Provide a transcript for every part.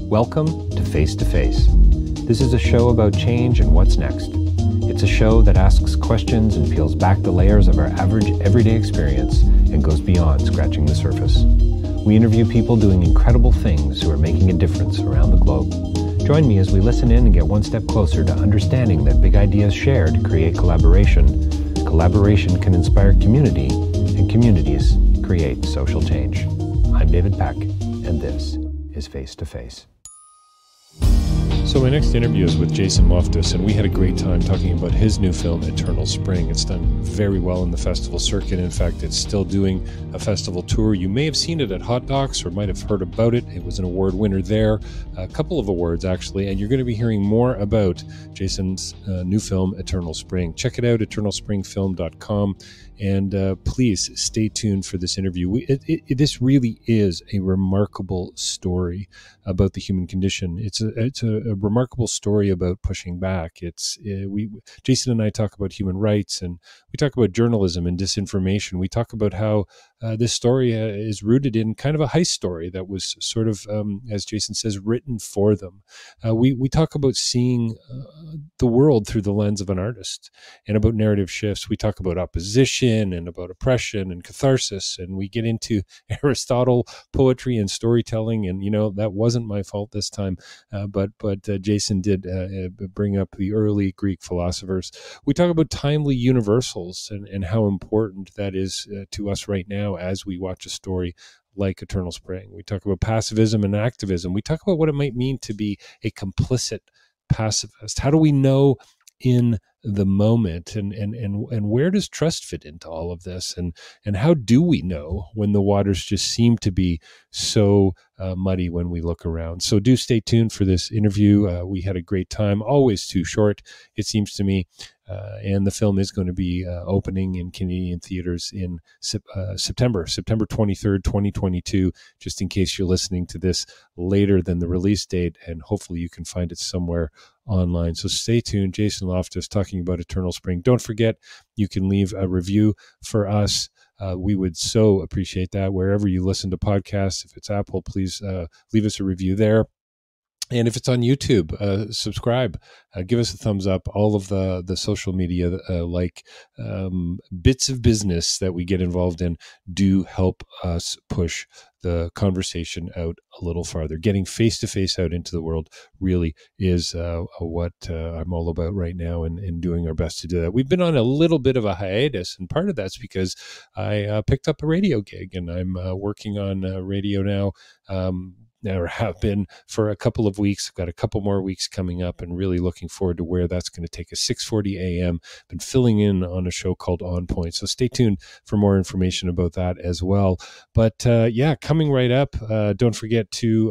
Welcome to Face to Face. This is a show about change and what's next. It's a show that asks questions and peels back the layers of our average everyday experience and goes beyond scratching the surface. We interview people doing incredible things who are making a difference around the globe. Join me as we listen in and get one step closer to understanding that big ideas shared create collaboration. Collaboration can inspire community, and communities create social change. I'm David Peck, and this is Face to Face. So my next interview is with Jason Loftus, and we had a great time talking about his new film, Eternal Spring. It's done very well in the festival circuit. In fact, it's still doing a festival tour. You may have seen it at Hot Docs or might have heard about it. It was an award winner there, a couple of awards actually, and you're going to be hearing more about Jason's new film, Eternal Spring. Check it out, eternalspringfilm.com. And please stay tuned for this interview. This really is a remarkable story about the human condition. It's a remarkable story about pushing back. Jason and I talk about human rights, and we talk about journalism and disinformation. We talk about how this story is rooted in kind of a heist story that was sort of, as Jason says, written for them. We talk about seeing the world through the lens of an artist and about narrative shifts. We talk about opposition and about oppression and catharsis, and we get into Aristotle, poetry, and storytelling. And that wasn't my fault this time, but Jason did bring up the early Greek philosophers. We talk about timely universals and how important that is to us right now as we watch a story like Eternal Spring. We talk about pacifism and activism. We talk about what it might mean to be a complicit pacifist. How do we know in the moment, and where does trust fit into all of this, and how do we know when the waters just seem to be so muddy when we look around? So do stay tuned for this interview. We had a great time, always too short, it seems to me, and the film is going to be opening in Canadian theaters in September 23rd, 2022, just in case you're listening to this later than the release date, and hopefully you can find it somewhere online. So stay tuned. Jason Loftus talking about Eternal Spring. Don't forget, you can leave a review for us. We would so appreciate that wherever you listen to podcasts. If it's Apple, please leave us a review there. And if it's on YouTube, subscribe, give us a thumbs up. All of the social media, like bits of business that we get involved in, do help us push the conversation out a little farther. Getting face-to-face out into the world really is what I'm all about right now, and doing our best to do that. We've been on a little bit of a hiatus, and part of that's because I picked up a radio gig, and I'm working on radio now. Or have been for a couple of weeks. I've got a couple more weeks coming up, and really looking forward to where that's going to take us. 6:40 a.m. Been filling in on a show called On Point. So stay tuned for more information about that as well. But coming right up, don't forget to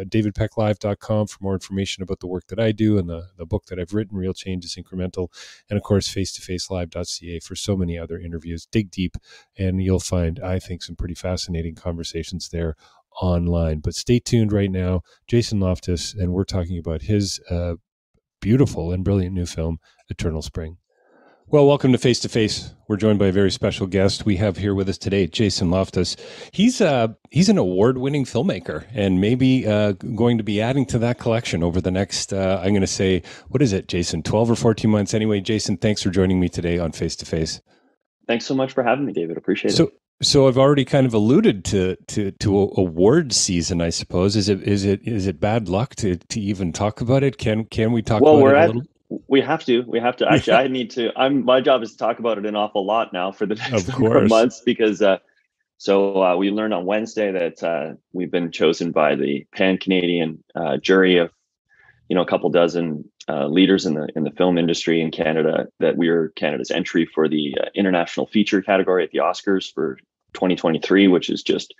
davidpecklive.com for more information about the work that I do and the book that I've written, Real Change is Incremental. And of course, facetofacelive.ca for so many other interviews. Dig deep, and you'll find, I think, some pretty fascinating conversations there online. But stay tuned right now. Jason Loftus, and we're talking about his beautiful and brilliant new film, Eternal Spring. Well, welcome to Face to Face. We're joined by a very special guest. We have here with us today Jason Loftus. He's an award-winning filmmaker, and maybe going to be adding to that collection over the next, I'm going to say, what is it, Jason, 12 or 14 months? Anyway, Jason, thanks for joining me today on Face to Face. Thanks so much for having me, David. Appreciate it. So I've already kind of alluded to award season, I suppose. Is it bad luck to even talk about it? Can we talk about it a little? We have to. Actually, I need to. My job is to talk about it an awful lot now for the next number of months, because we learned on Wednesday that we've been chosen by the Pan-Canadian jury of a couple dozen leaders in the film industry in Canada, that we are Canada's entry for the international feature category at the Oscars for 2023, which is just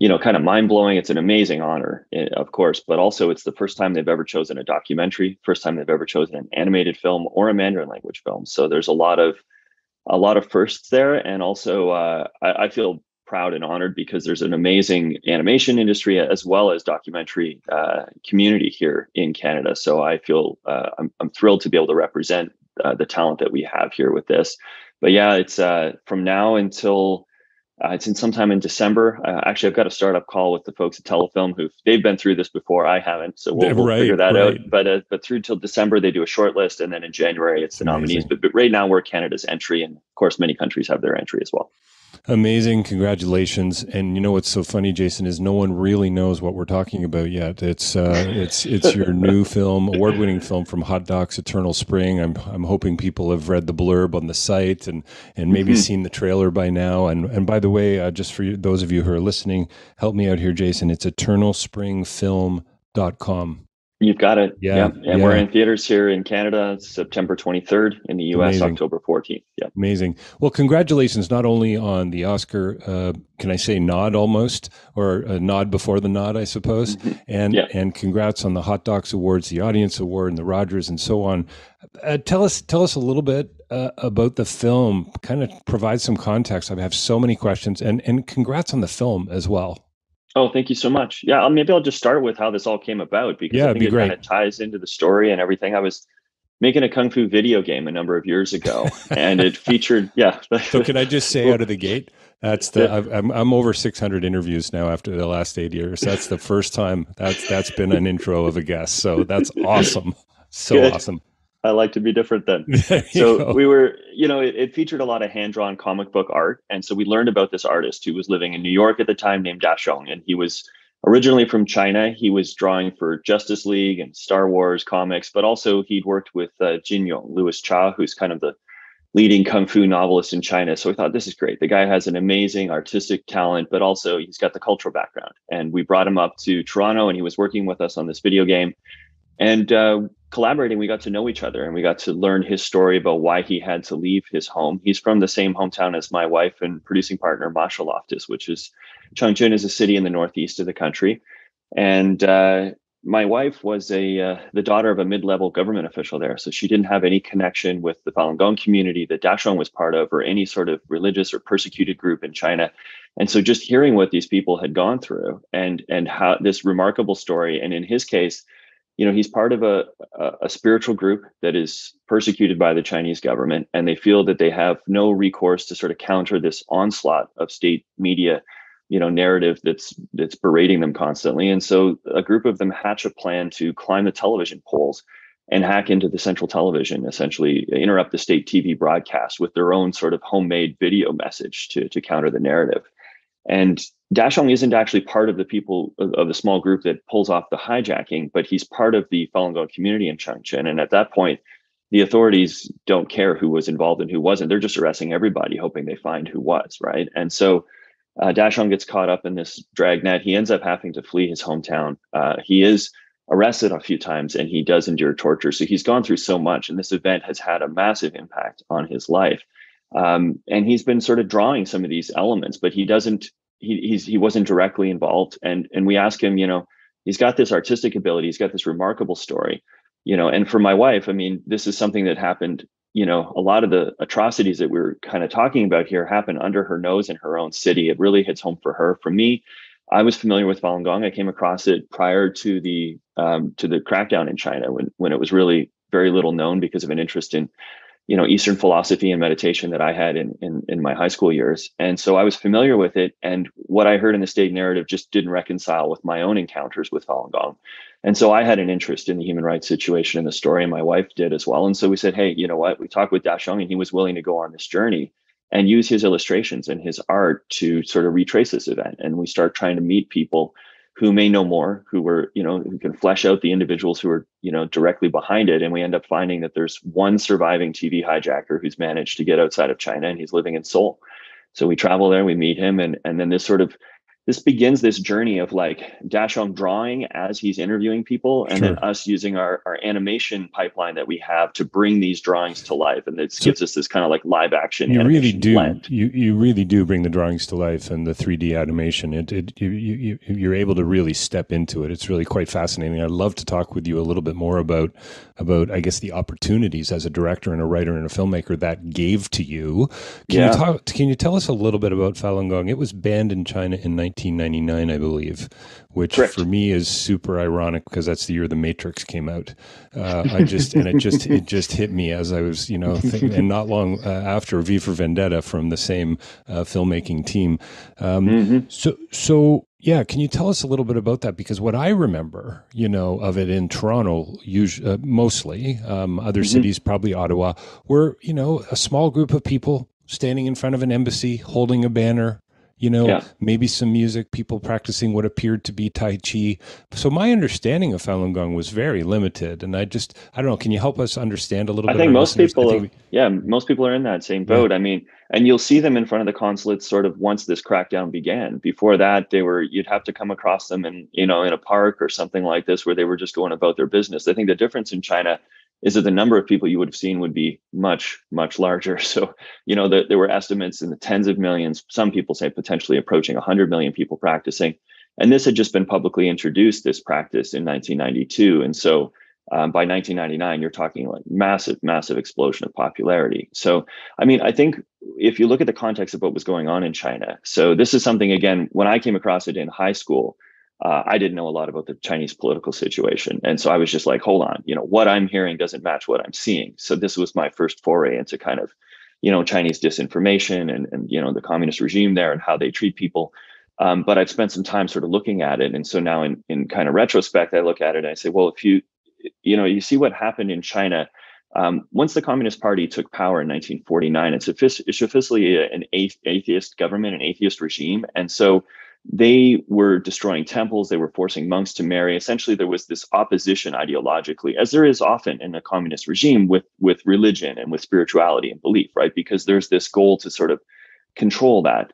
kind of mind-blowing. It's an amazing honor, of course, but also it's the first time they've ever chosen a documentary, first time they've ever chosen an animated film or a Mandarin language film. So there's a lot of firsts there, and also I feel proud and honored because there's an amazing animation industry as well as documentary community here in Canada. So I feel I'm thrilled to be able to represent the talent that we have here with this. But yeah, it's from now until It's in sometime in December. Actually, I've got a startup call with the folks at Telefilm they've been through this before. I haven't, so we'll figure that out. But through till December, they do a short list, and then in January, it's the nominees. But right now, we're Canada's entry, and of course, many countries have their entry as well. Amazing. Congratulations. And you know what's so funny, Jason, is no one really knows what we're talking about yet. It's your new film, award-winning film from Hot Docs Eternal Spring. I'm hoping people have read the blurb on the site and maybe seen the trailer by now. And by the way, just for those of you who are listening, help me out here, Jason. It's eternalspringfilm.com. You've got it. Yeah. And we're in theaters here in Canada, September 23rd, in the US, Amazing. October 14th. Yeah. Amazing. Well, congratulations not only on the Oscar, can I say nod almost, or a nod before the nod, I suppose, and congrats on the Hot Docs Awards, the Audience Award, and the Rogers, and so on. Tell us a little bit about the film, kind of provide some context. I have so many questions, and congrats on the film as well. Oh, thank you so much. Yeah, maybe I'll just start with how this all came about, because I think it kind of ties into the story and everything. I was making a Kung Fu video game a number of years ago, and it featured, So can I just say out of the gate, I'm over 600 interviews now after the last 8 years. That's the first time that's been an intro of a guest. So that's awesome. So Good. Awesome. I like to be different then. So we were, it featured a lot of hand-drawn comic book art. And so we learned about this artist who was living in New York at the time named Da Xiong. And he was originally from China. He was drawing for Justice League and Star Wars comics, but also he'd worked with Jin Yong, Louis Cha, who's kind of the leading Kung Fu novelist in China. So we thought, this is great. The guy has an amazing artistic talent, but also he's got the cultural background. And we brought him up to Toronto, and he was working with us on this video game. And collaborating, we got to know each other, and we got to learn his story about why he had to leave his home. He's from the same hometown as my wife and producing partner, Masha Loftus, which is Changchun is a city in the northeast of the country. And my wife was the daughter of a mid-level government official there. So she didn't have any connection with the Falun Gong community that Da Xiong was part of, or any sort of religious or persecuted group in China. And so just hearing what these people had gone through and how this remarkable story, and in his case, he's part of a spiritual group that is persecuted by the Chinese government, and they feel that they have no recourse to sort of counter this onslaught of state media, narrative that's berating them constantly. And so a group of them hatch a plan to climb the television poles and hack into the central television, essentially interrupt the state TV broadcast with their own sort of homemade video message to counter the narrative. And Da Xiong isn't actually part of the people of the small group that pulls off the hijacking, but he's part of the Falun Gong community in Changchun. And at that point, the authorities don't care who was involved and who wasn't. They're just arresting everybody, hoping they find who was, right? And so Da Xiong gets caught up in this dragnet. He ends up having to flee his hometown. He is arrested a few times, and he does endure torture. So he's gone through so much, and this event has had a massive impact on his life. And he's been sort of drawing some of these elements, but he wasn't directly involved. And we ask him, he's got this artistic ability, he's got this remarkable story, and for my wife, I mean, this is something that happened, a lot of the atrocities that we're kind of talking about here happen under her nose in her own city. It really hits home for her. For me, I was familiar with Falun Gong. I came across it prior to the crackdown in China, when it was really very little known because of an interest in Eastern philosophy and meditation that I had in my high school years. And so I was familiar with it. And what I heard in the state narrative just didn't reconcile with my own encounters with Falun Gong. And so I had an interest in the human rights situation in the story, and my wife did as well. And so we said, hey, you know what? We talked with Da Xiong, and he was willing to go on this journey and use his illustrations and his art to sort of retrace this event. And we start trying to meet people who may know more, who can flesh out the individuals who are, directly behind it. And we end up finding that there's one surviving TV hijacker who's managed to get outside of China, and he's living in Seoul. So we travel there, we meet him, and then this begins this journey of like Da Xiong drawing as he's interviewing people, and then us using our animation pipeline that we have to bring these drawings to life. And it gives us this kind of like live action. You really do. You really do bring the drawings to life and the 3D animation. You're able to really step into it. It's really quite fascinating. I'd love to talk with you a little bit more about I guess the opportunities as a director and a writer and a filmmaker that gave to you. Can you tell us a little bit about Falun Gong? It was banned in China in 1999, I believe, which Correct. for me is super ironic because that's the year The Matrix came out. It just hit me as I was, and not long after V for Vendetta from the same filmmaking team. So yeah, can you tell us a little bit about that? Because what I remember, of it in Toronto, mostly, other cities, probably Ottawa, were, a small group of people standing in front of an embassy, holding a banner, maybe some music, people practicing what appeared to be Tai Chi. So my understanding of Falun Gong was very limited. And I don't know, can you help us understand a little bit? I think most people are in that same boat. Yeah. I mean, and you'll see them in front of the consulates sort of once this crackdown began. Before that, you'd have to come across them in a park or something like this where they were just going about their business. I think the difference in China is that the number of people you would have seen would be much, much larger. So, there were estimates in the tens of millions. Some people say potentially approaching 100 million people practicing. And this had just been publicly introduced, this practice, in 1992. And so by 1999, you're talking like massive, massive explosion of popularity. So, I mean, I think if you look at the context of what was going on in China, so this is something, again, when I came across it in high school, I didn't know a lot about the Chinese political situation. And so I was just like, hold on, what I'm hearing doesn't match what I'm seeing. So this was my first foray into kind of, Chinese disinformation and the communist regime there and how they treat people. But I've spent some time sort of looking at it. And so now in kind of retrospect, I look at it and I say, well, if you see what happened in China, once the Communist Party took power in 1949, it's officially an atheist government, an atheist regime. And so they were destroying temples. They were forcing monks to marry. Essentially, there was this opposition ideologically, as there is often in a communist regime, with religion and with spirituality and belief, right? Because there's this goal to sort of control that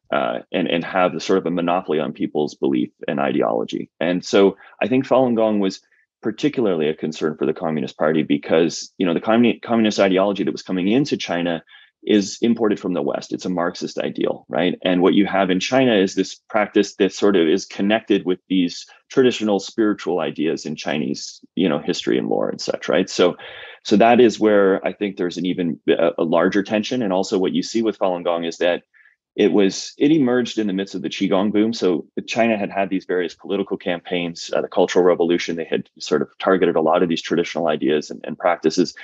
and have the sort of a monopoly on people's belief and ideology. And so I think Falun Gong was particularly a concern for the Communist Party because, the communist ideology that was coming into China is imported from the West. It's a Marxist ideal, right? And what you have in China is this practice that sort of is connected with these traditional spiritual ideas in Chinese, history and lore and such, right? So that is where I think there's an even a larger tension. And also what you see with Falun Gong is that it emerged in the midst of the Qigong boom. So China had these various political campaigns, the Cultural Revolution. They had sort of targeted a lot of these traditional ideas and practices.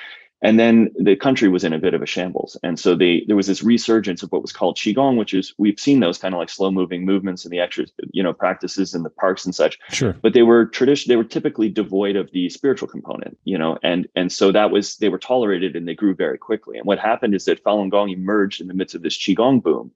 And then the country was in a bit of a shambles. And so there was this resurgence of what was called Qigong, which is, we've seen those kind of like slow moving movements and the extra, practices in the parks and such. Sure. But they were typically devoid of the spiritual component, and so they were tolerated and they grew very quickly. And what happened is that Falun Gong emerged in the midst of this Qigong boom,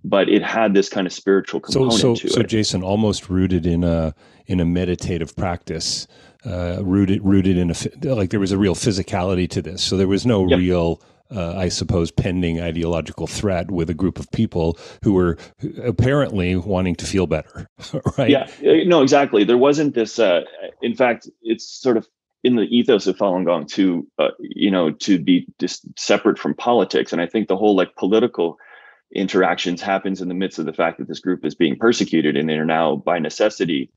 but it had this kind of spiritual component to it. So Jason, almost rooted in a meditative practice. Rooted in there was a real physicality to this. So there was no real, I suppose, pending ideological threat with a group of people who were apparently wanting to feel better, right? Yeah, no, exactly. There wasn't this, in fact, it's sort of in the ethos of Falun Gong to be just separate from politics. And I think the whole political interactions happens in the midst of the fact that this group is being persecuted and they're now by necessity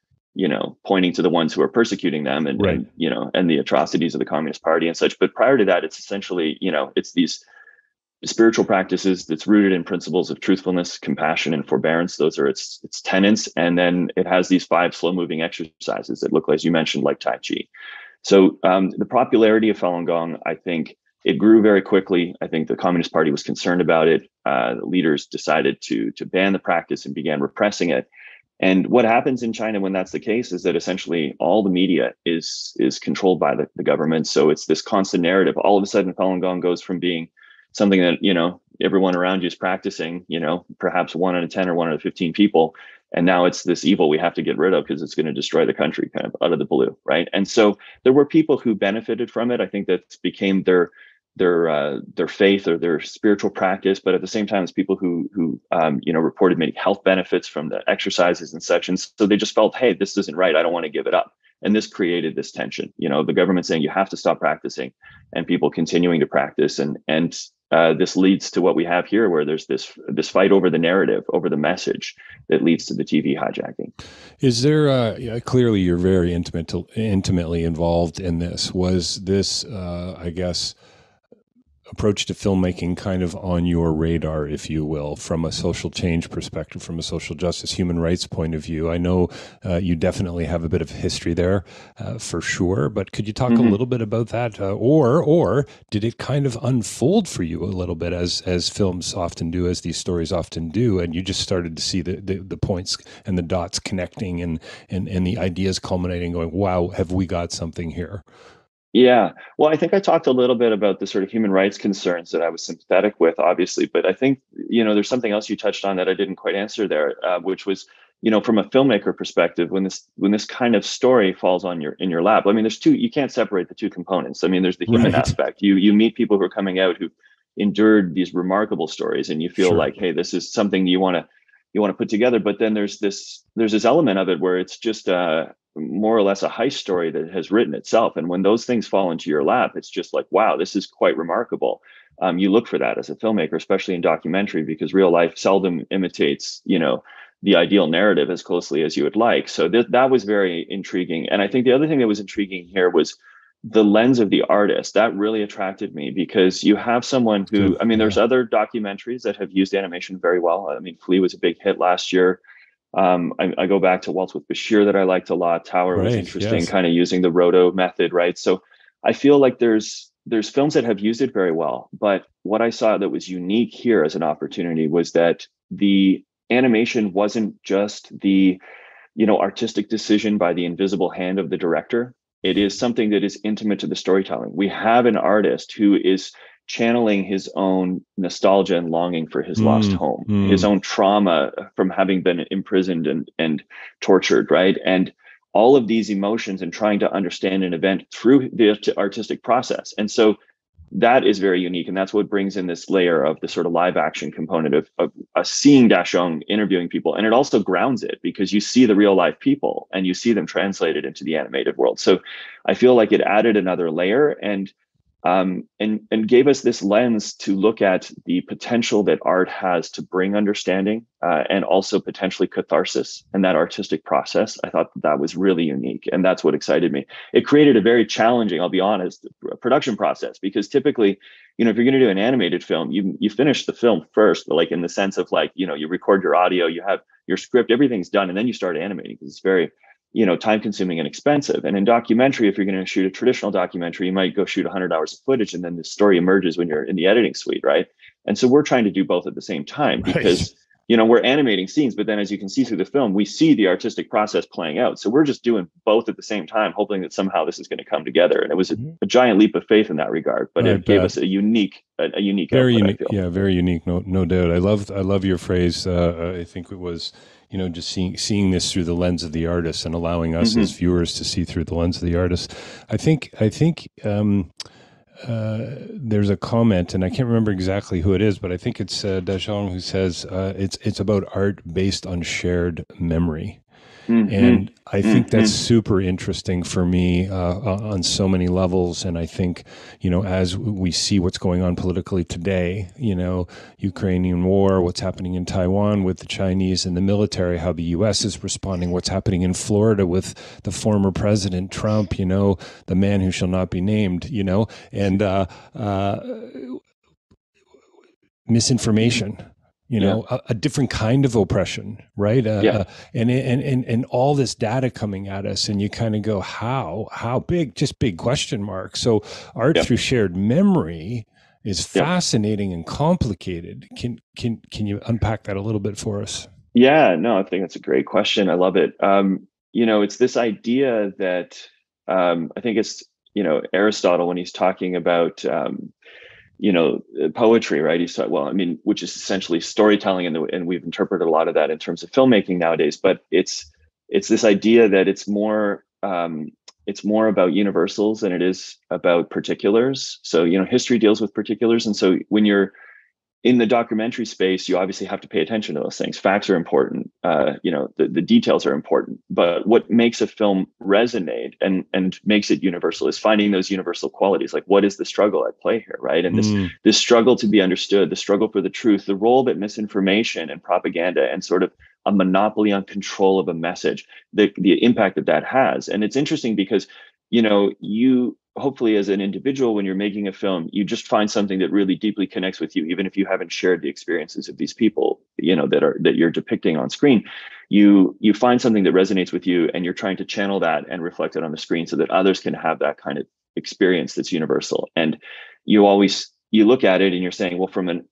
pointing to the ones who are persecuting them and the atrocities of the Communist Party and such. But prior to that, it's essentially, it's these spiritual practices that's rooted in principles of truthfulness, compassion, and forbearance. Those are its tenets. And then it has these 5 slow moving exercises that look, as you mentioned, like Tai Chi. So the popularity of Falun Gong, I think it grew very quickly. I think the Communist Party was concerned about it. The leaders decided to ban the practice and began repressing it. And what happens in China when that's the case is that essentially all the media is controlled by the government. So it's this constant narrative. All of a sudden, Falun Gong goes from being something that, everyone around you is practicing, perhaps 1 out of 10 or 1 out of 15 people. And now it's this evil we have to get rid of because it's going to destroy the country kind of out of the blue, right? And so there were people who benefited from it. I think that became their faith or their spiritual practice, but at the same time, it's people who reported many health benefits from the exercises and such. And so they just felt, hey, this isn't right. I don't want to give it up. And this created this tension, the government saying you have to stop practicing and people continuing to practice. And this leads to what we have here, where there's this fight over the narrative, over the message that leads to the TV hijacking. Is there, clearly you're very intimately involved in this. Was this, approach to filmmaking kind of on your radar, if you will, from a social change perspective, from a social justice, human rights point of view? I know you definitely have a bit of history there, for sure, but could you talk a little bit about that? Or did it kind of unfold for you a little bit as films often do, as these stories often do, and you just started to see the points and the dots connecting and the ideas culminating, going, wow, have we got something here? Yeah. Well, I think I talked a little bit about the sort of human rights concerns that I was sympathetic with, obviously, but I think, there's something else you touched on that I didn't quite answer there, which was, from a filmmaker perspective, when this kind of story falls in your lap. I mean, you can't separate the two components. I mean, there's the human aspect. You meet people who are coming out who endured these remarkable stories, and you feel like, hey, this is something you want to put together. But then there's this element of it where it's just more or less a heist story that has written itself. And when those things fall into your lap, it's just like, wow, this is quite remarkable. You look for that as a filmmaker, especially in documentary, because real life seldom imitates, the ideal narrative as closely as you would like. So that was very intriguing. And I think the other thing that was intriguing here was the lens of the artist. That really attracted me, because you have someone who, I mean, there's other documentaries that have used animation very well. I mean, Flea was a big hit last year. I go back to Waltz with Bashir that I liked a lot. Tower was interesting, kind of using the roto method, right? So I feel like there's films that have used it very well. But what I saw that was unique here as an opportunity was that the animation wasn't just the, artistic decision by the invisible hand of the director. It is something that is intimate to the storytelling. We have an artist who is channeling his own nostalgia and longing for his lost home, his own trauma from having been imprisoned and tortured, right? And all of these emotions, and trying to understand an event through the artistic process. And so that is very unique. And that's what brings in this layer of the sort of live action component of seeing Daxiong interviewing people. And it also grounds it, because you see the real life people and you see them translated into the animated world. So I feel like it added another layer and gave us this lens to look at the potential that art has to bring understanding and also potentially catharsis and that artistic process. I thought that was really unique, and that's what excited me. It created a very challenging, I'll be honest, production process, because typically, if you're going to do an animated film, you finish the film first, like in the sense of like, you record your audio, you have your script, everything's done, and then you start animating, because it's very time consuming and expensive. And in documentary, if you're going to shoot a traditional documentary, you might go shoot 100 hours of footage, and then the story emerges when you're in the editing suite, right? And so we're trying to do both at the same time, because we're animating scenes, but then as you can see through the film, we see the artistic process playing out. So we're just doing both at the same time, hoping that somehow this is going to come together. And it was a giant leap of faith in that regard, but it gave us a unique, very unique. Yeah, very unique. No doubt. I love your phrase. I think it was, just seeing this through the lens of the artist, and allowing us as viewers to see through the lens of the artist. I think there's a comment, and I can't remember exactly who it is, but I think it's Daxiong who says it's about art based on shared memory. And I think that's super interesting for me on so many levels. And I think, as we see what's going on politically today, Ukrainian war, what's happening in Taiwan with the Chinese and the military, how the U.S. is responding, what's happening in Florida with the former president Trump, the man who shall not be named, and misinformation. A different kind of oppression, right? And all this data coming at us, and you kind of go, how big? Just big question mark. So art through shared memory is fascinating and complicated. Can you unpack that a little bit for us? Yeah, no, I think that's a great question. I love it. It's this idea that I think it's Aristotle, when he's talking about poetry, right? He said, which is essentially storytelling, and we've interpreted a lot of that in terms of filmmaking nowadays. But it's this idea that it's more about universals than it is about particulars. So history deals with particulars, and so when you're in the documentary space, you obviously have to pay attention to those things. Facts are important. The details are important. But what makes a film resonate and makes it universal is finding those universal qualities. Like, what is the struggle at play here, right? And this struggle to be understood, the struggle for the truth, the role that misinformation and propaganda and sort of a monopoly on control of a message, the impact that has. And it's interesting because you hopefully as an individual, when you're making a film, you just find something that really deeply connects with you, even if you haven't shared the experiences of these people, that you're depicting on screen. You find something that resonates with you, and you're trying to channel that and reflect it on the screen so that others can have that kind of experience that's universal. And you look at it and you're saying, well, from an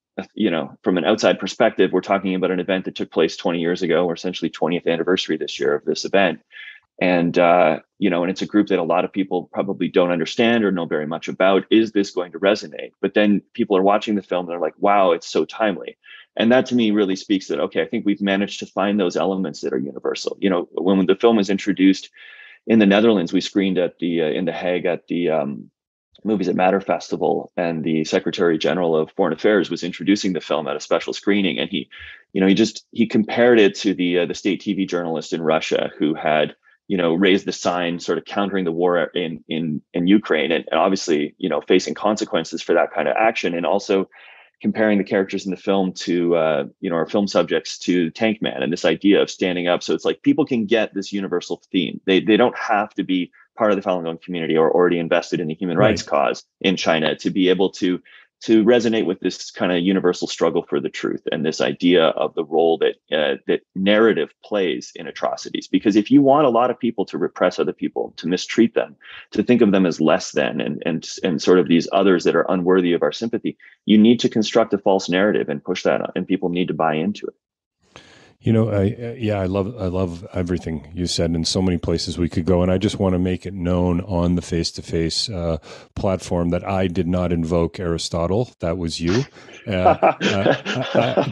outside perspective, we're talking about an event that took place 20 years ago, or essentially 20th anniversary this year of this event. And, and it's a group that a lot of people probably don't understand or know very much about. Is this going to resonate? But then people are watching the film and they're like, wow, it's so timely. And that to me really speaks that, okay, I think we've managed to find those elements that are universal. When the film was introduced in the Netherlands, we screened at in The Hague at the Movies That Matter Festival, and the Secretary General of Foreign Affairs was introducing the film at a special screening. And he compared it to the state TV journalist in Russia who had raised the sign sort of countering the war in Ukraine, and obviously, facing consequences for that kind of action, and also comparing the characters in the film to, our film subjects to Tank Man and this idea of standing up. So it's like people can get this universal theme. They don't have to be part of the Falun Gong community or already invested in the human rights cause in China to be able to resonate with this kind of universal struggle for the truth and this idea of the role that narrative plays in atrocities. Because if you want a lot of people to repress other people, to mistreat them, to think of them as less than and sort of these others that are unworthy of our sympathy, you need to construct a false narrative and push that on, and people need to buy into it. I love everything you said, in so many places we could go. And I just want to make it known on the Face2Face platform that I did not invoke Aristotle. That was you.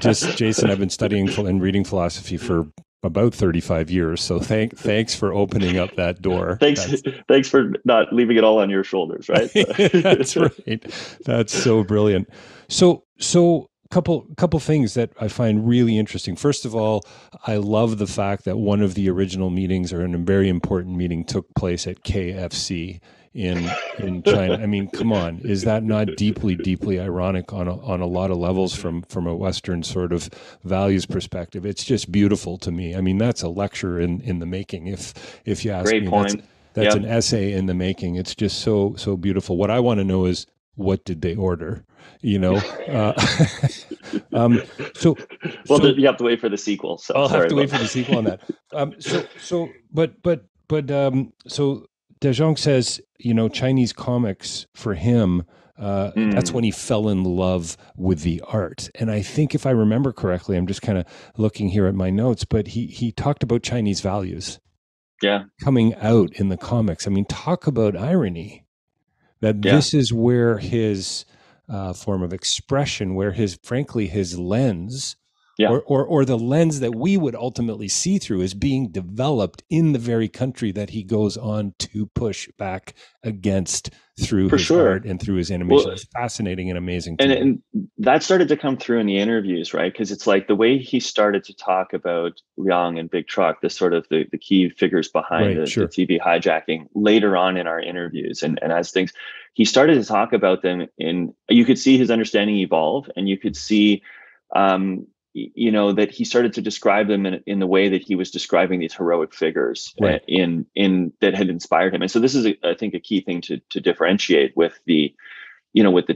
Jason, I've been studying and reading philosophy for about 35 years. So thanks for opening up that door. Thanks for not leaving it all on your shoulders, right? That's right. That's so brilliant. So couple things that I find really interesting. First of all, I love the fact that one of the original meetings, or a very important meeting, took place at KFC in China. I mean, come on, is that not deeply, deeply ironic on a lot of levels from a Western sort of values perspective? It's just beautiful to me. I mean, that's a lecture in the making. If you ask Great me, point. That's an essay in the making. It's just so beautiful. What I want to know is, what did they order? You have to wait for the sequel. So I'll have to wait for the sequel on that. So De Jong says, Chinese comics for him, that's when he fell in love with the art. And I think, if I remember correctly, I'm just kind of looking here at my notes, but he talked about Chinese values coming out in the comics. I mean, talk about irony. This is where his form of expression, where his lens, or the lens that we would ultimately see through, is being developed in the very country that he goes on to push back against through his art and through his animation. It's fascinating and amazing. And that started to come through in the interviews, right? Because it's like the way he started to talk about Liang and Big Truck, the sort of the key figures behind the TV hijacking, later on in our interviews. And as things, he started to talk about them you could see his understanding evolve, and you could see, that he started to describe them in the way that he was describing these heroic figures in that had inspired him. And so this is, I think, a key thing to differentiate with the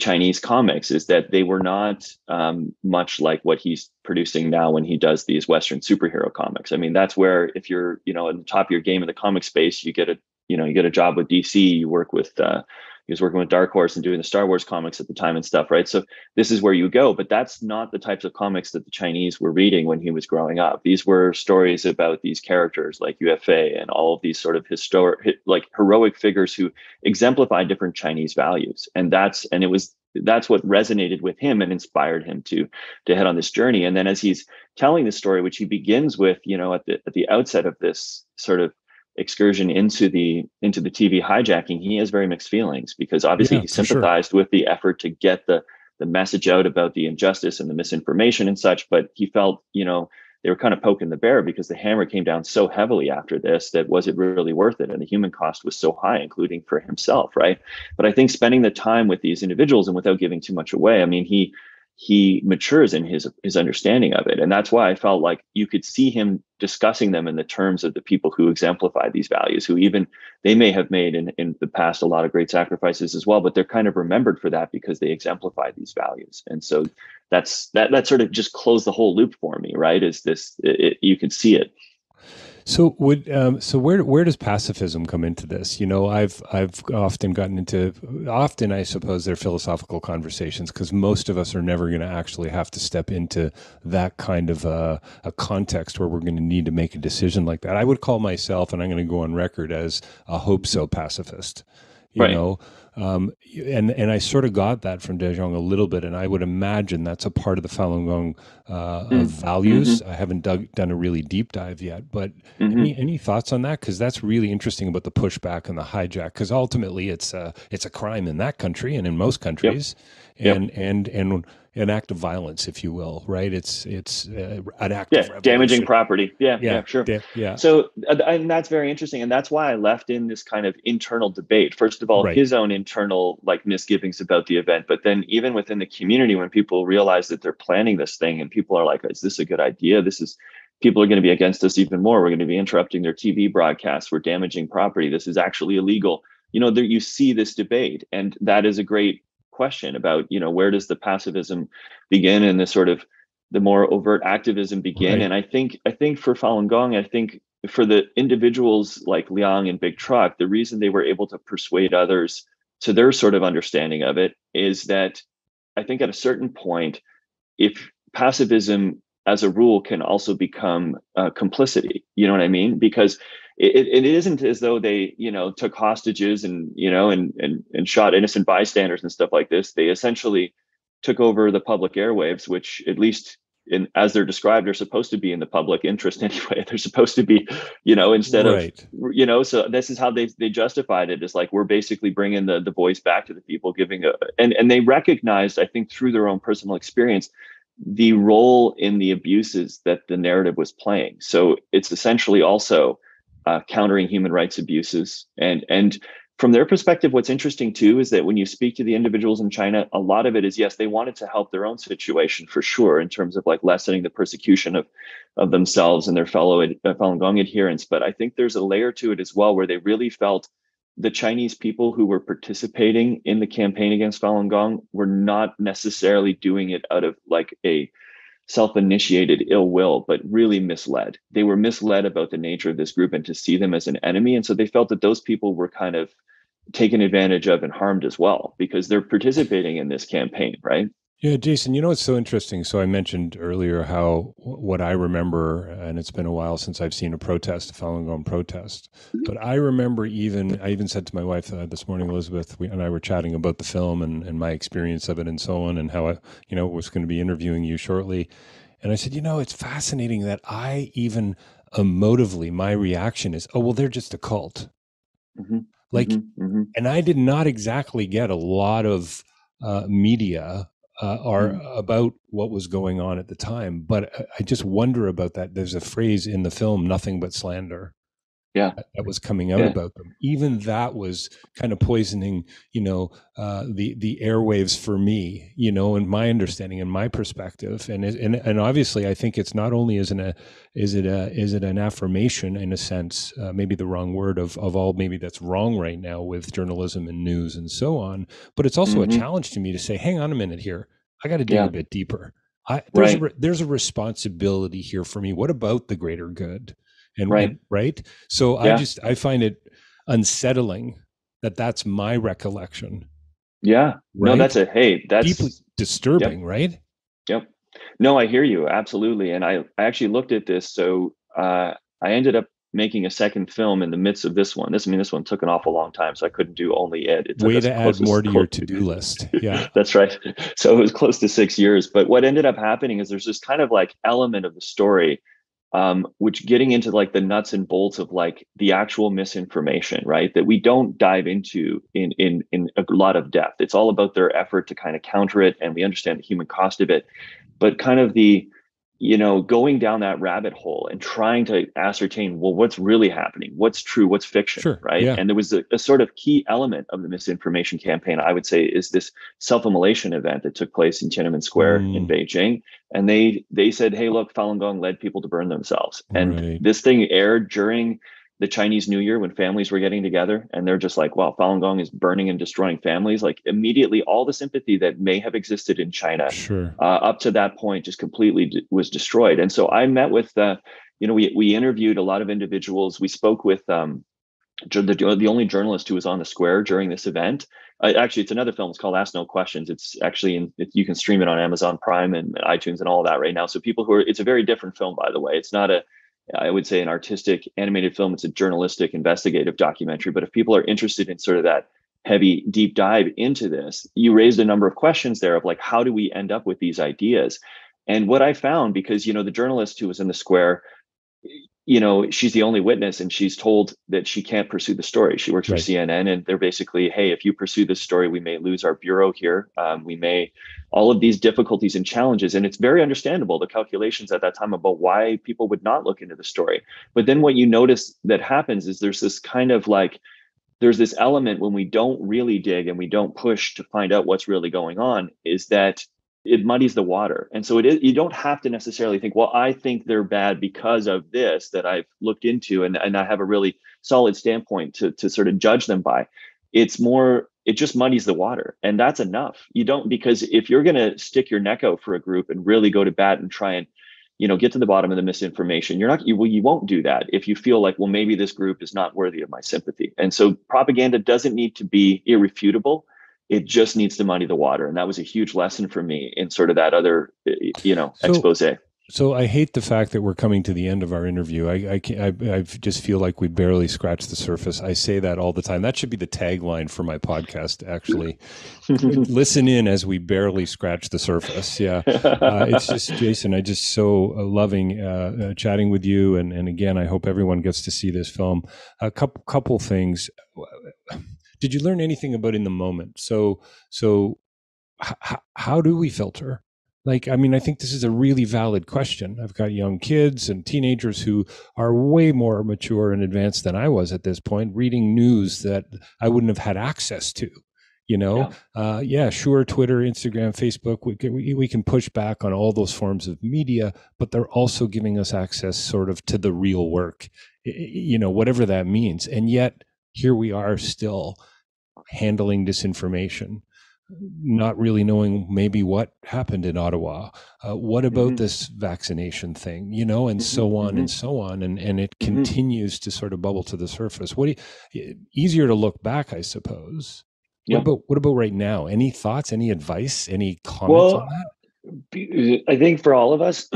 Chinese comics, is that they were not much like what he's producing now when he does these Western superhero comics. I mean, that's where, if you're, at the top of your game in the comic space, you get a job with DC, you work with, he was working with Dark Horse and doing the Star Wars comics at the time and stuff, right? So this is where you go, but that's not the types of comics that the Chinese were reading when he was growing up. These were stories about these characters like UFA and all of these sort of heroic figures who exemplify different Chinese values. And that's what resonated with him and inspired him to head on this journey. And then as he's telling the story, which he begins with, at the outset of this sort of excursion into the TV hijacking, he has very mixed feelings, because obviously he sympathized with the effort to get the message out about the injustice and the misinformation and such, but he felt, they were kind of poking the bear, because the hammer came down so heavily after this that was it really worth it? And the human cost was so high, including for himself, right? But I think spending the time with these individuals, and without giving too much away, I mean, he he matures in his understanding of it. And that's why I felt like you could see him discussing them in the terms of the people who exemplify these values, who even they may have made in the past a lot of great sacrifices as well, but they're kind of remembered for that because they exemplify these values. And so that sort of just closed the whole loop for me, right? Is this, you could see it. So where does pacifism come into this? I've often gotten into, I suppose they're philosophical conversations, because most of us are never going to actually have to step into that kind of a context where we're going to need to make a decision like that. I would call myself, and I'm going to go on record as a hope so pacifist. You know, and I sort of got that from De Jong a little bit, and I would imagine that's a part of the Falun Gong of values. I haven't done a really deep dive yet, but any thoughts on that? Because that's really interesting about the pushback and the hijack. Because ultimately, it's a crime in that country and in most countries, and an act of violence, if you will, right? It's an act of revolution. Damaging property. Yeah, sure. Yeah. So, and that's very interesting, and that's why I left in this kind of internal debate. First of all, his own internal misgivings about the event, but then even within the community, when people realize that they're planning this thing, and people are like, "Is this a good idea? People are going to be against us even more. We're going to be interrupting their TV broadcasts. We're damaging property. This is actually illegal." There you see this debate, and that is a great question about where does the pacifism begin and the sort of the more overt activism begin. And I think for Falun Gong, I think for the individuals like Liang and Big Truck, the reason they were able to persuade others to their sort of understanding of it is that I think at a certain point, if pacifism as a rule can also become complicity, you know what I mean? Because it isn't as though they, took hostages and shot innocent bystanders and stuff like this. They essentially took over the public airwaves, which at least as they're described, are supposed to be in the public interest anyway. They're supposed to be, instead of, so this is how they justified it. It's like, we're basically bringing the voice back to the people, and they recognized, I think through their own personal experience, the role in the abuses that the narrative was playing. So it's essentially also countering human rights abuses. And from their perspective, what's interesting too is that when you speak to the individuals in China, a lot of it is, yes, they wanted to help their own situation for sure, in terms of lessening the persecution of themselves and their fellow Falun Gong adherents. But I think there's a layer to it as well, where they really felt the Chinese people who were participating in the campaign against Falun Gong were not necessarily doing it out of a self-initiated ill will, but really misled. They were misled about the nature of this group and to see them as an enemy. And so they felt that those people were kind of taken advantage of and harmed as well, because they're participating in this campaign, right? Yeah, Jason, it's so interesting. So I mentioned earlier how what I remember, and it's been a while since I've seen a Falun Gong protest, but I remember I even said to my wife this morning, Elizabeth, and I were chatting about the film and my experience of it and so on, and how I, was going to be interviewing you shortly. And I said, it's fascinating that I even emotively, my reaction is, oh, well, they're just a cult. And I did not exactly get a lot of media about what was going on at the time. But I just wonder about that. There's a phrase in the film, "nothing but slander." Yeah, that was coming out about them. Even that was kind of poisoning, the airwaves for me, and my understanding and my perspective. And obviously, I think it's not only is it an affirmation in a sense, maybe the wrong word of all maybe that's wrong right now with journalism and news and so on, but it's also a challenge to me to say, hang on a minute here, I got to dig a bit deeper. There's a responsibility here for me. What about the greater good? Right. So I find it unsettling that that's my recollection. Yeah. Right? No, that's deeply disturbing, right? Yep. No, I hear you. Absolutely. And I actually looked at this. So I ended up making a second film in the midst of this one. This one took an awful long time, so I couldn't do only it. It took way to add more to your to-do list. Yeah. That's right. So it was close to 6 years. But what ended up happening is there's this kind of element of the story, which getting into the nuts and bolts of the actual misinformation, right? That we don't dive into in a lot of depth. It's all about their effort to kind of counter it, and we understand the human cost of it. But kind of the going down that rabbit hole and trying to ascertain, well, what's really happening? What's true? What's fiction? Sure, right? Yeah. And there was a sort of key element of the misinformation campaign, I would say, is this self-immolation event that took place in Tiananmen Square in Beijing. And they said, hey, look, Falun Gong led people to burn themselves. And this thing aired during the Chinese New Year when families were getting together, and they're just like, wow, Falun Gong is burning and destroying families. Like immediately, all the sympathy that may have existed in China up to that point just completely was destroyed. And so I met with, we interviewed a lot of individuals. We spoke with the only journalist who was on the square during this event. Actually, it's another film. It's called Ask No Questions. It's actually you can stream it on Amazon Prime and iTunes and all of that right now. So it's a very different film, by the way. It's not I would say an artistic animated film. It's a journalistic investigative documentary. But if people are interested in sort of that heavy deep dive into this, you raised a number of questions there of like, how do we end up with these ideas? And what I found, because, the journalist who was in the square, she's the only witness and she's told that she can't pursue the story. She works for CNN and they're basically, hey, if you pursue this story, we may lose our bureau here. We may, all of these difficulties and challenges. And it's very understandable, the calculations at that time about why people would not look into the story. But then what you notice that happens is there's this kind of like, there's this element when we don't really dig and we don't push to find out what's really going on, is that it muddies the water. And so you don't have to necessarily think, well, I think they're bad because of this that I've looked into and I have a really solid standpoint to sort of judge them by. It's more, it just muddies the water. And that's enough. Because if you're going to stick your neck out for a group and really go to bat and try and, get to the bottom of the misinformation, you won't do that if you feel like, well, maybe this group is not worthy of my sympathy. And so propaganda doesn't need to be irrefutable. It just needs to muddy the water. And that was a huge lesson for me in sort of that other, expose. So I hate the fact that we're coming to the end of our interview. I just feel like we barely scratched the surface. I say that all the time. That should be the tagline for my podcast, actually. Listen in as we barely scratch the surface. Yeah. It's just, Jason, I just so loving chatting with you. And again, I hope everyone gets to see this film. A couple things. Did you learn anything about in the moment? So how do we filter? I think this is a really valid question. I've got young kids and teenagers who are way more mature and advanced than I was at this point, reading news that I wouldn't have had access to. Sure, Twitter, Instagram, Facebook, we can push back on all those forms of media, but they're also giving us access sort of to the real work, whatever that means. And yet, here we are still handling disinformation, not really knowing maybe what happened in Ottawa. What about this vaccination thing, and so on and so on. And it continues to sort of bubble to the surface. Easier to look back, I suppose. Yeah. What about right now? Any thoughts, any advice, any comments on that? I think for all of us,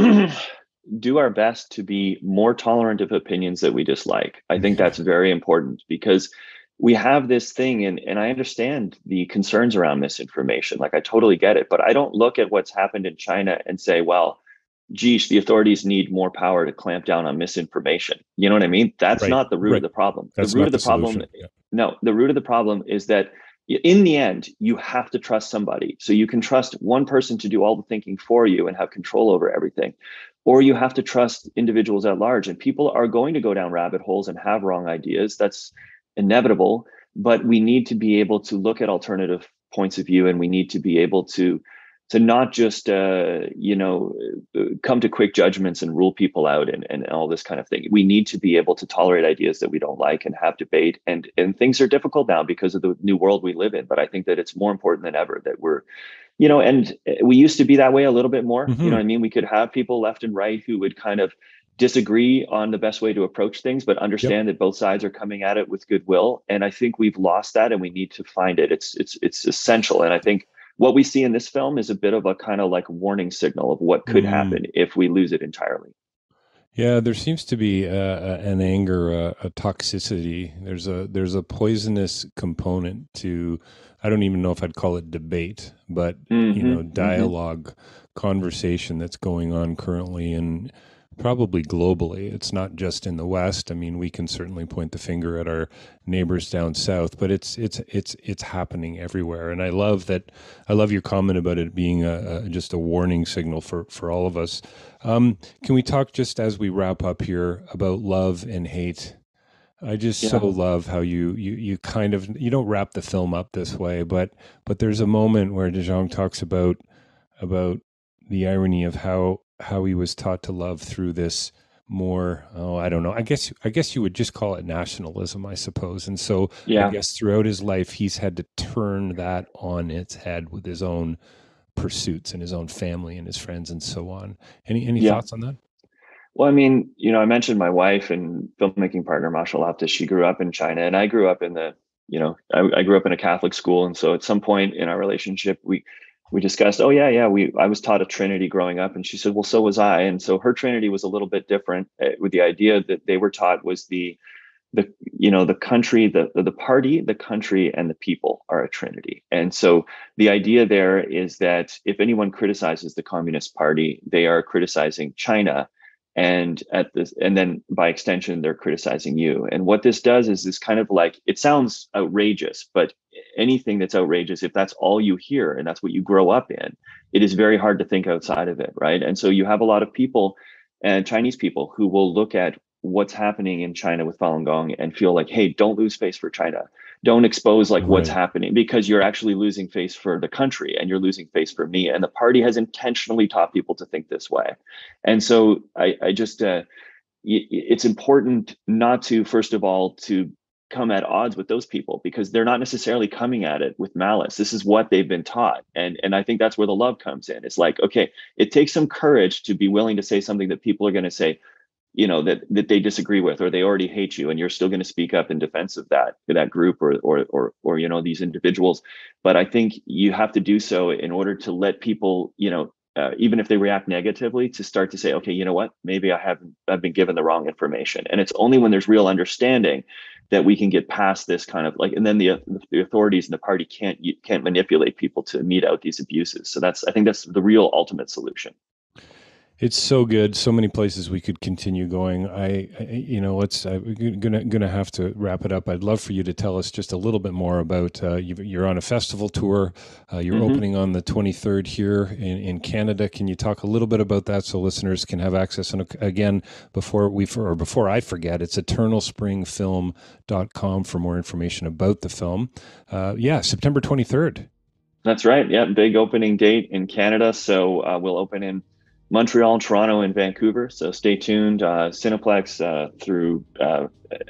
do our best to be more tolerant of opinions that we dislike. I think that's very important because we have this thing, and I understand the concerns around misinformation. Like, I totally get it, but I don't look at what's happened in China and say, well, geez, the authorities need more power to clamp down on misinformation. You know what I mean? That's not the root of the problem. That's the root of the problem. No, the root of the problem is that in the end, you have to trust somebody. So you can trust one person to do all the thinking for you and have control over everything. Or you have to trust individuals at large. And people are going to go down rabbit holes and have wrong ideas. That's inevitable. But we need to be able to look at alternative points of view, and we need to be able to not just come to quick judgments and rule people out and all this kind of thing. We need to be able to tolerate ideas that we don't like and have debate. And things are difficult now because of the new world we live in. But I think that it's more important than ever that we're, and we used to be that way a little bit more. You know what I mean? We could have people left and right who would kind of disagree on the best way to approach things, but understand that both sides are coming at it with goodwill. And I think we've lost that, and we need to find it. It's essential. And I think what we see in this film is a bit of a kind of like warning signal of what could happen if we lose it entirely. Yeah, there seems to be an anger, a toxicity. There's a poisonous component to, I don't even know if I'd call it debate, but dialogue, conversation that's going on currently. And probably globally. It's not just in the West. I mean, we can certainly point the finger at our neighbors down south, but it's happening everywhere. And I love your comment about it being just a warning signal for all of us. Can we talk, just as we wrap up here, about love and hate? I just so love how you kind of, you don't wrap the film up this way, but there's a moment where De Jong talks about the irony of how he was taught to love through this more, I don't know, I guess you would just call it nationalism, I suppose. And so I guess throughout his life, he's had to turn that on its head with his own pursuits and his own family and his friends and so on. Any thoughts on that? Well, I mean, I mentioned my wife and filmmaking partner, Masha Loftus. She grew up in China, and I grew up in I grew up in a Catholic school. And so at some point in our relationship, we discussed, I was taught a Trinity growing up, and she said, well, so was I. And so her Trinity was a little bit different, with the idea that they were taught was the country, the party, the country, and the people are a Trinity. And so the idea there is that if anyone criticizes the Communist Party, they are criticizing China. And then by extension, they're criticizing you. And what this does is this kind of like, it sounds outrageous, but anything that's outrageous, if that's all you hear and that's what you grow up in, it is very hard to think outside of it, right? And so you have a lot of people, and Chinese people, who will look at what's happening in China with Falun Gong and feel like, hey, don't lose face for China. Don't expose what's happening, because you're actually losing face for the country and you're losing face for me. And the party has intentionally taught people to think this way. And so I just, it's important not to, first of all, to come at odds with those people, because they're not necessarily coming at it with malice. This is what they've been taught. And I think that's where the love comes in. It's like, okay, it takes some courage to be willing to say something that people are going to say, that they disagree with, or they already hate you, and you're still going to speak up in defense of that group or these individuals. But I think you have to do so in order to let people, even if they react negatively, to start to say, okay, you know what, maybe I've been given the wrong information. And it's only when there's real understanding that we can get past this kind of like, and then the authorities and the party can't manipulate people to mete out these abuses. So I think that's the real ultimate solution. It's so good. So many places we could continue going. We're gonna have to wrap it up. I'd love for you to tell us just a little bit more about, you're on a festival tour. You're opening on the 23rd here in Canada. Can you talk a little bit about that so listeners can have access? And again, before I forget, it's eternalspringfilm.com for more information about the film. September 23rd. That's right. Yeah, big opening date in Canada. So we'll open in Montreal, Toronto, and Vancouver. So stay tuned. Cineplex through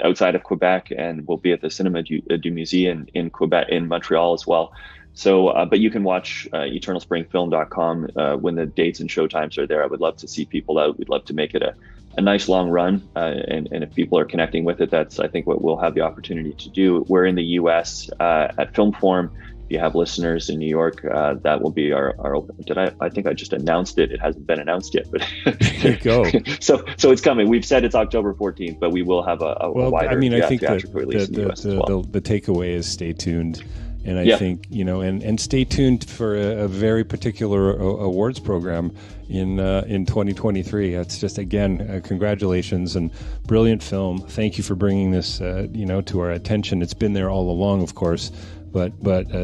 outside of Quebec, and we'll be at the Cinéma du Musée in Quebec, in Montreal as well. So, but you can watch eternalspringfilm.com when the dates and showtimes are there. I would love to see people out. We'd love to make it a nice long run. And if people are connecting with it, that's, I think, what we'll have the opportunity to do. We're in the US at Film Forum. If you have listeners in New York, that will be our open. I think I just announced it. It hasn't been announced yet, but there you go. So it's coming. We've said it's October 14th, but we will have a wider theatrical release in the US as well. The takeaway is stay tuned. And I think, and stay tuned for a very particular awards program in 2023. It's just, again, congratulations, and brilliant film. Thank you for bringing this, to our attention. It's been there all along, of course, but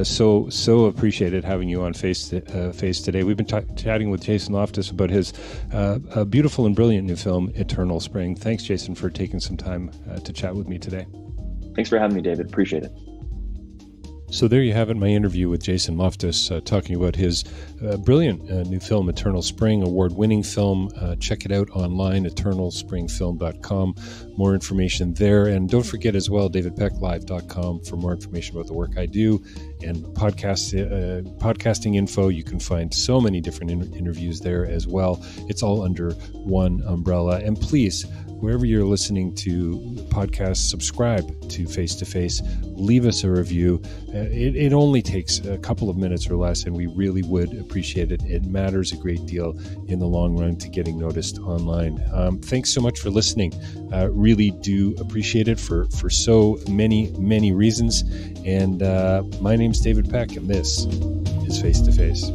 so appreciated having you on Face today. We've been chatting with Jason Loftus about his beautiful and brilliant new film, Eternal Spring. Thanks, Jason, for taking some time to chat with me today. Thanks for having me, David. Appreciate it. So there you have it, my interview with Jason Loftus, talking about his brilliant new film, Eternal Spring, award-winning film. Check it out online, eternalspringfilm.com. More information there. And don't forget as well, davidpecklive.com for more information about the work I do and podcasting info. You can find so many different interviews there as well. It's all under one umbrella. And please, wherever you're listening to podcasts, subscribe to Face to Face. Leave us a review. It only takes a couple of minutes or less, and we really would appreciate it. It matters a great deal in the long run to getting noticed online. Thanks so much for listening. Really do appreciate it for so many, many reasons. And my name's David Peck, and this is Face to Face.